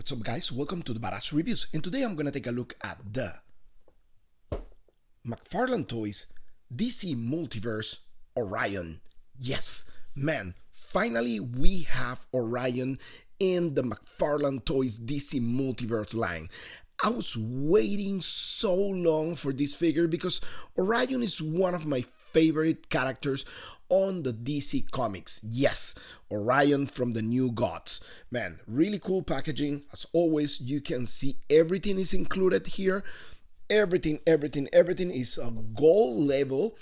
What's up guys, welcome to the Badass Reviews, and today I'm gonna take a look at the Mcfarlane Toys DC Multiverse Orion. Yes, man, finally we have Orion in the Mcfarlane Toys DC Multiverse line. I was waiting so long for this figure because Orion is one of my favorite characters on the DC Comics. Yes, Orion from the New Gods. Man, really cool packaging. As always, you can see everything is included here. Everything is a gold level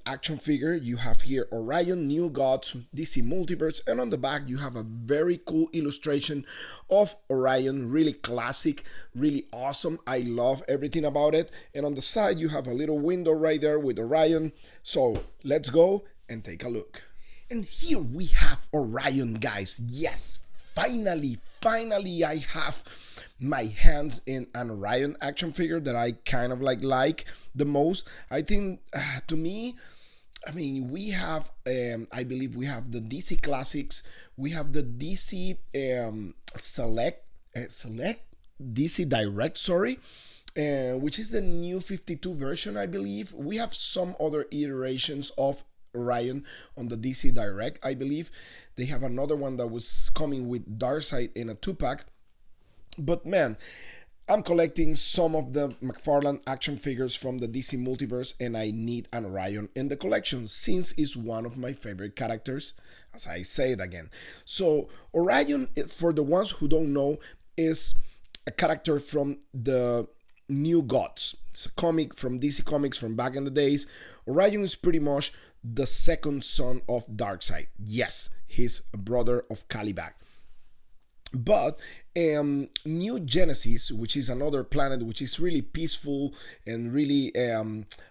action figure. You have here Orion, New Gods, DC Multiverse, and on the back you have a very cool illustration of Orion. Really classic, really awesome. I love everything about it. And on the side you have a little window right there with Orion. So let's go and take a look. And here we have Orion, guys. Yes, finally I have my hands in an Orion action figure that I kind of like the most. I think to me, I mean, we have I believe we have the DC Classics, we have the DC Select DC Direct, sorry, which is the new 52 version, I believe. We have some other iterations of Orion on the DC Direct, I believe. They have another one that was coming with Darkseid in a 2-pack. But man, I'm collecting some of the Mcfarlane action figures from the DC Multiverse, and I need an Orion in the collection since it's one of my favorite characters, as I say it again. So Orion, for the ones who don't know, is a character from the New Gods. It's a comic from DC Comics from back in the days. Orion is pretty much the second son of Darkseid. Yes, he's a brother of Caliban. But New Genesis, which is another planet which is really peaceful and really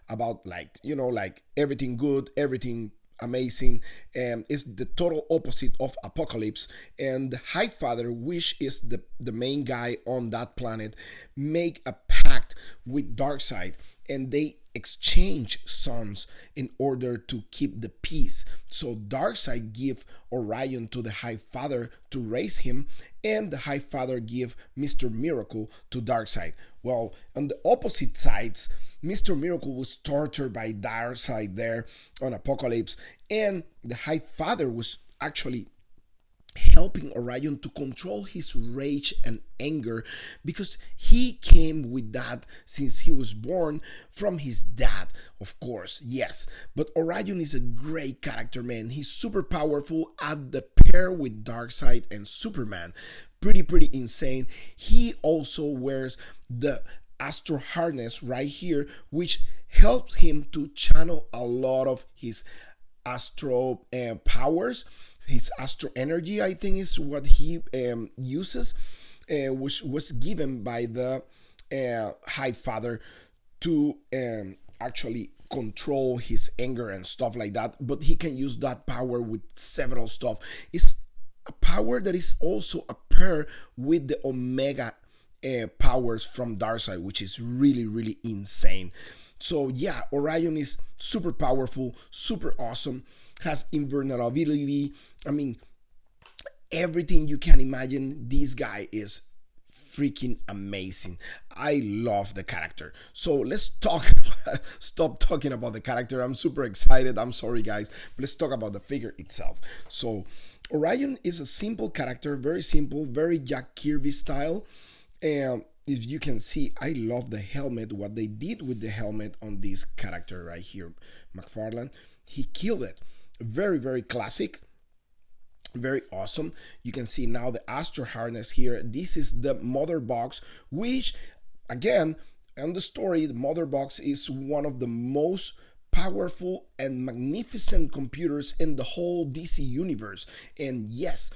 about, like, you know, like everything good, everything amazing, is the total opposite of Apocalypse. And the High Father, which is the main guy on that planet, make a pact with Darkseid, and they exchange sons in order to keep the peace. So Darkseid give Orion to the High Father to raise him, and the High Father give Mr. Miracle to Darkseid. Well, on the opposite sides, Mr. Miracle was tortured by Darkseid there on Apocalypse, and the High Father was actually helping Orion to control his rage and anger, because he came with that since he was born from his dad, of course. Yes, but Orion is a great character, man. He's super powerful at the pair with Darkseid and Superman. Pretty insane. He also wears the Astro harness right here, which helps him to channel a lot of his astro powers. His astro energy, I think, is what he uses, which was given by the High Father to actually control his anger and stuff like that. But he can use that power with several stuff. It's a power that is also a pair with the Omega powers from Darkseid, which is really insane. So yeah, Orion is super powerful, super awesome, has invulnerability. I mean, everything you can imagine. This guy is freaking amazing. I love the character. So let's stop talking about the character. I'm super excited. I'm sorry guys, but let's talk about the figure itself. So Orion is a simple character, very simple, very Jack Kirby style. And if you can see, I love the helmet, what they did with the helmet on this character right here, Mcfarlane. He killed it. Very classic, very awesome. You can see now the Astro harness here. This is the mother box, which again, on the story, the mother box is one of the most powerful and magnificent computers in the whole DC universe. And yes,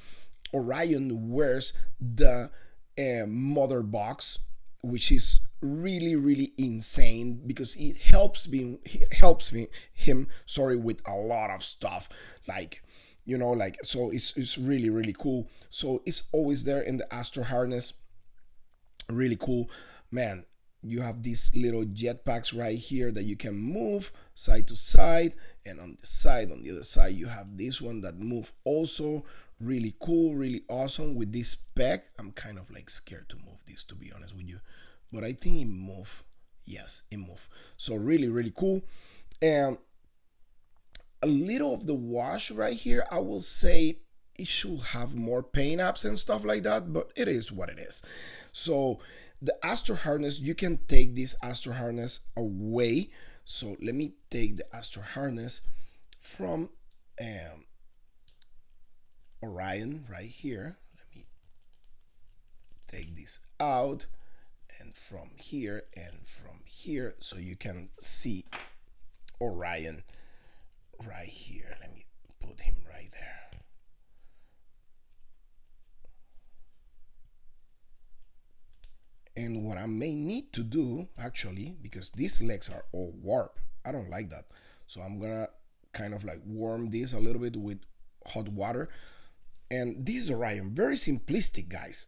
Orion wears the mother box, which is really insane, because it helps him with a lot of stuff, like, you know, like, so it's really cool. So it's always there in the Astro harness. Really cool, man. You have these little jetpacks right here that you can move side to side, and on the other side you have this one that move also Really cool, really awesome with this spec. I'm kind of like scared to move this, to be honest with you, but I think it moved. Yes, it moved. So really, really cool. And a little of the wash right here, I will say it should have more paint apps and stuff like that, but it is what it is. So the Astro harness, you can take this Astro harness away. So let me take the Astro harness from Orion right here. Let me take this out, and from here and from here, so you can see Orion right here. Let me put him right there. And what I may need to do actually, because these legs are all warped, I don't like that. So I'm gonna kind of like warm this a little bit with hot water. And this is Orion, very simplistic, guys.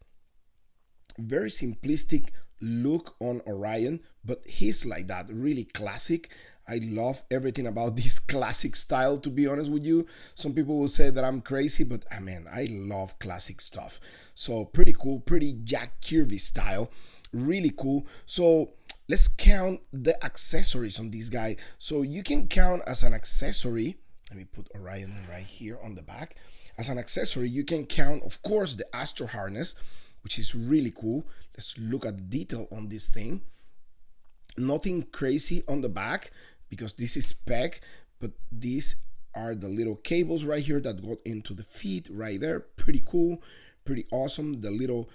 Very simplistic look on Orion, but he's like that, really classic. I love everything about this classic style, to be honest with you. Some people will say that I'm crazy, but I mean, I love classic stuff. So pretty cool, pretty Jack Kirby style, really cool. So let's count the accessories on this guy. So you can count as an accessory. Let me put Orion right here on the back. As an accessory, you can count, of course, the Astro harness, which is really cool. Let's look at the detail on this thing. Nothing crazy on the back because this is spec, but these are the little cables right here that go into the feet right there. Pretty cool, pretty awesome. The little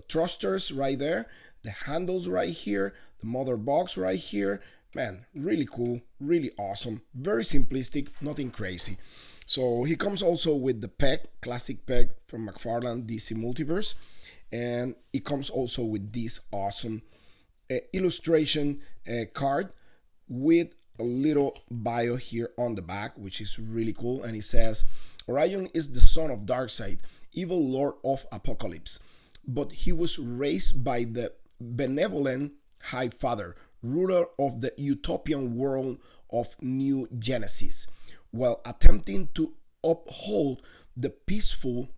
thrusters right there, the handles right here, the mother box right here. Man, really cool, really awesome. Very simplistic, nothing crazy. So he comes also with the peg, classic peg from Mcfarlane DC Multiverse, and it comes also with this awesome illustration card with a little bio here on the back, which is really cool. And it says, Orion is the son of Darkseid, evil lord of apocalypse, but he was raised by the benevolent High Father, ruler of the utopian world of New Genesis. While attempting to uphold the peaceful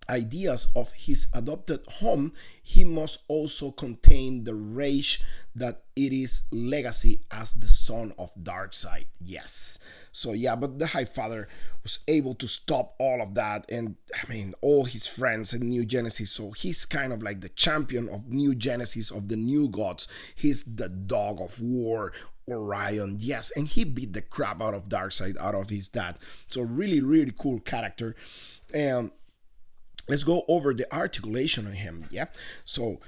ideas of his adopted home, he must also contain the rage that it is legacy as the son of Darkseid. Yes. So yeah, but the High Father was able to stop all of that, and I mean all his friends in New Genesis. So he's kind of like the champion of New Genesis, of the new gods. He's the dog of war, Orion. Yes, and he beat the crap out of Darkseid, out of his dad. So really, really cool character. And let's go over the articulation on him. Yeah, so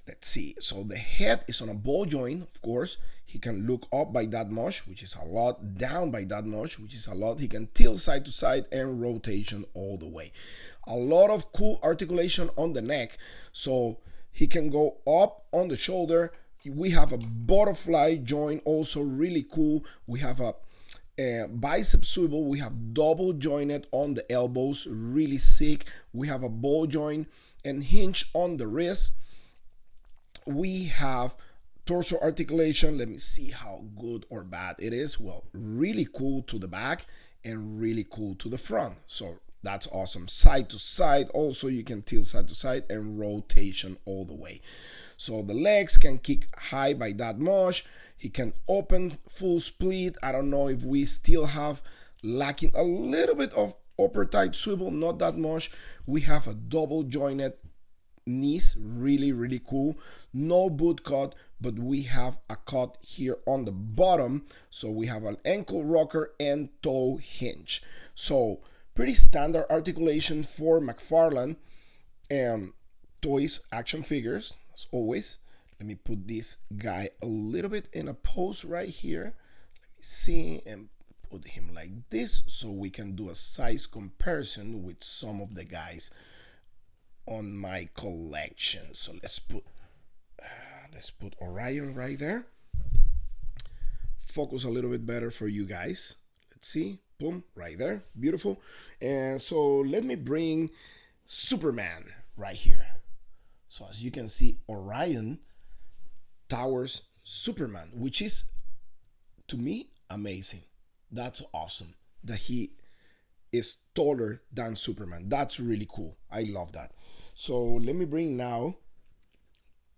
let's see. So the head is on a ball joint, of course. He can look up by that much, which is a lot, down by that much, which is a lot. He can tilt side to side and rotation all the way. A lot of cool articulation on the neck. So he can go up on the shoulder. We have a butterfly joint, also really cool. We have a bicep swivel. We have double jointed on the elbows, really sick. We have a ball joint and hinge on the wrist. We have torso articulation. Let me see how good or bad it is. Well, really cool to the back and really cool to the front. So that's awesome. Side to side, also you can tilt side to side and rotation all the way. So the legs can kick high by that much. He can open full split. I don't know if we still have lacking a little bit of upper tight swivel, not that much. We have a double jointed knees, really, really cool. No boot cut, but we have a cut here on the bottom. So we have an ankle rocker and toe hinge. So pretty standard articulation for Mcfarlane Toys action figures, as always. Let me put this guy a little bit in a pose right here. Let me see, and put him like this so we can do a size comparison with some of the guys on my collection. So let's put Orion right there. Focus a little bit better for you guys. Let's see, boom, right there, beautiful. And so let me bring Superman right here. So as you can see, Orion towers Superman, which is, to me, amazing. That's awesome that he is taller than Superman. That's really cool. I love that. So let me bring now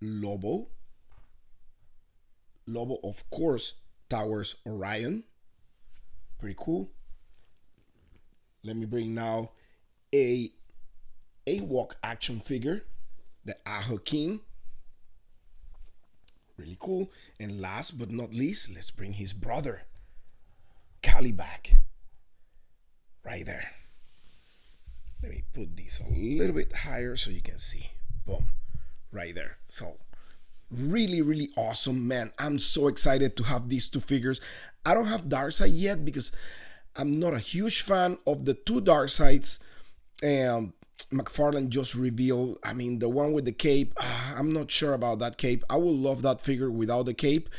Lobo. Lobo, of course, towers Orion. Pretty cool. Let me bring now a walk action figure, the Aho King. Really cool. And last but not least, let's bring his brother, Kali, back. Right there. Let me put this a little bit higher so you can see. Boom. Right there. So really, really awesome, man. I'm so excited to have these two figures. I don't have Darkseid yet because I'm not a huge fan of the two Darkseids. And Mcfarlane just revealed, I mean, the one with the cape, I'm not sure about that cape. I would love that figure without the cape.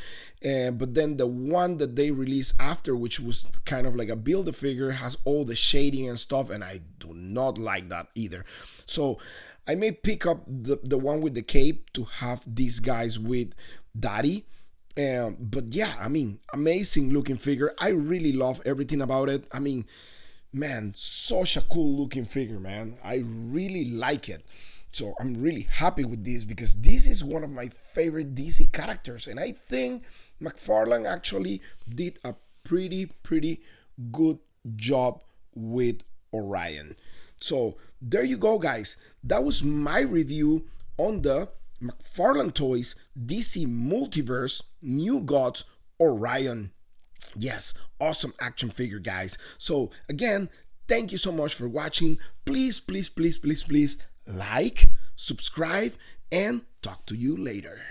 But then the one that they released after, which was kind of like a Build-A-Figure, has all the shading and stuff, and I do not like that either. So I may pick up the one with the cape to have these guys with Daddy. But yeah, I mean, amazing looking figure. I really love everything about it. I mean, man, such a cool looking figure, man. I really like it. So I'm really happy with this because this is one of my favorite DC characters. And I think Mcfarlane actually did a pretty good job with Orion. So there you go, guys. That was my review on the Mcfarlane Toys DC Multiverse New Gods Orion. Yes, awesome action figure, guys. So again, thank you so much for watching. Please like, subscribe, and talk to you later.